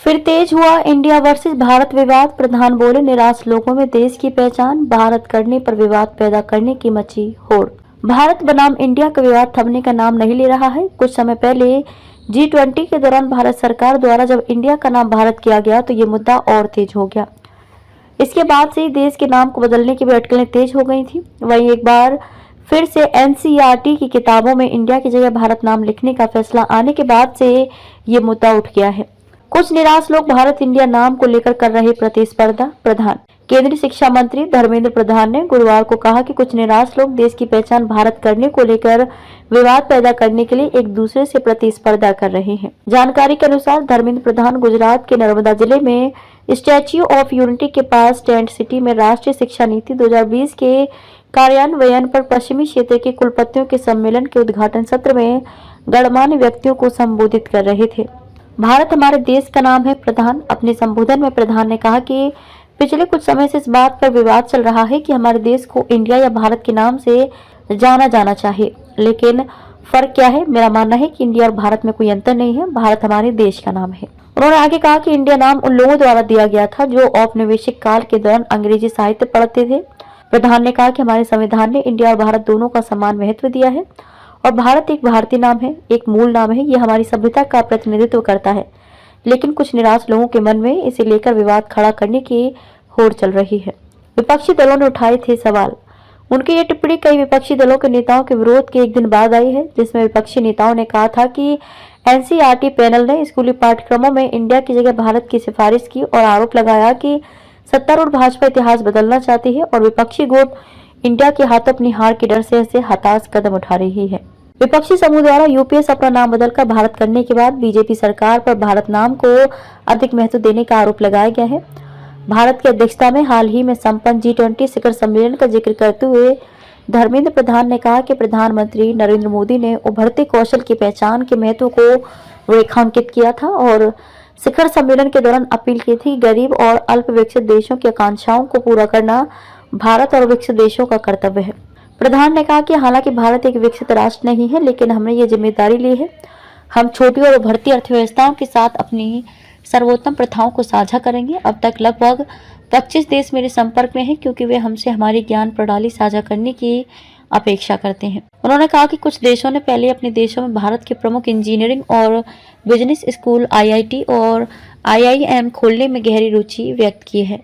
फिर तेज हुआ India versus Bharat विवाद। प्रधान बोले, निराश लोगों में देश की पहचान, भारत करने पर विवाद पैदा करने की मची होड़। भारत बनाम इंडिया का विवाद थमने का नाम नहीं ले रहा है। कुछ समय पहले G20 के दौरान भारत सरकार द्वारा जब इंडिया का नाम भारत किया गया तो ये मुद्दा और तेज हो गया। इसके बाद से देश के नाम को बदलने की भी अटकलें तेज हो गई थी। वहीं एक बार फिर से NCERT की किताबों में इंडिया की जगह भारत नाम लिखने का फैसला आने के बाद से ये मुद्दा उठ गया है। कुछ निराश लोग भारत इंडिया नाम को लेकर कर रहे प्रतिस्पर्धा। प्रधान केंद्रीय शिक्षा मंत्री धर्मेंद्र प्रधान ने गुरुवार को कहा कि कुछ निराश लोग देश की पहचान भारत करने को लेकर विवाद पैदा करने के लिए एक दूसरे से प्रतिस्पर्धा कर रहे हैं। जानकारी के अनुसार धर्मेंद्र प्रधान गुजरात के नर्मदा जिले में स्टैच्यू ऑफ यूनिटी के पास टेंट सिटी में राष्ट्रीय शिक्षा नीति 2020 के कार्यान्वयन पर पश्चिमी क्षेत्र के कुलपतियों के सम्मेलन के उद्घाटन सत्र में गणमान्य व्यक्तियों को संबोधित कर रहे थे। भारत हमारे देश का नाम है। प्रधान अपने संबोधन में प्रधान ने कहा कि पिछले कुछ समय से इस बात पर विवाद चल रहा है कि हमारे देश को इंडिया या भारत के नाम से जाना जाना चाहिए, लेकिन फर्क क्या है। मेरा मानना है कि इंडिया और भारत में कोई अंतर नहीं है। भारत हमारे देश का नाम है। उन्होंने आगे कहा कि इंडिया नाम उन लोगों द्वारा दिया गया था जो औपनिवेशिक काल के दौरान अंग्रेजी साहित्य पढ़ते थे। प्रधान ने कहा कि हमारे संविधान ने इंडिया और भारत दोनों का समान महत्व दिया है और भारत एक भारतीय नाम है, एक मूल नाम है। यह हमारी सभ्यता का प्रतिनिधित्व करता है, लेकिन कुछ निराश लोगों के मन में इसे लेकर विवाद खड़ा करने की होड़ चल रही है। विपक्षी दलों ने उठाए थे सवाल। उनकी ये टिप्पणी कई विपक्षी दलों के नेताओं के विरोध के एक दिन बाद आई है, जिसमें विपक्षी नेताओं ने कहा था कि NCERT पैनल ने स्कूली पाठ्यक्रमों में इंडिया की जगह भारत की सिफारिश की और आरोप लगाया कि सत्तारूढ़ भाजपा इतिहास बदलना चाहती है और विपक्षी गुट इंडिया के हाथों अपनी हार के डर से ऐसे हताश कदम उठा रही है। विपक्षी समूह द्वारा यूपीएस अपना नाम बदलकर भारत करने के बाद बीजेपी सरकार पर भारत नाम को अधिक महत्व देने का आरोप लगाया गया है। भारत की अध्यक्षता में हाल ही में संपन्न G20 शिखर सम्मेलन का जिक्र करते हुए धर्मेंद्र प्रधान ने कहा कि प्रधानमंत्री नरेंद्र मोदी ने उभरते कौशल की पहचान के महत्व को रेखांकित किया था और शिखर सम्मेलन के दौरान अपील की थी। गरीब और अल्प विकसित देशों की आकांक्षाओं को पूरा करना भारत और विकसित देशों का कर्तव्य है। प्रधान ने कहा कि हालांकि भारत एक विकसित राष्ट्र नहीं है, लेकिन हमने ये जिम्मेदारी ली है। हम छोटी और उभरती अर्थव्यवस्थाओं के साथ अपनी सर्वोत्तम प्रथाओं को साझा करेंगे। अब तक लगभग 25 देश मेरे संपर्क में हैं, क्योंकि वे हमसे हमारी ज्ञान प्रणाली साझा करने की अपेक्षा करते हैं। उन्होंने कहा कि कुछ देशों ने पहले अपने देशों में भारत के प्रमुख इंजीनियरिंग और बिजनेस स्कूल IIT और IIM खोलने में गहरी रुचि व्यक्त की है।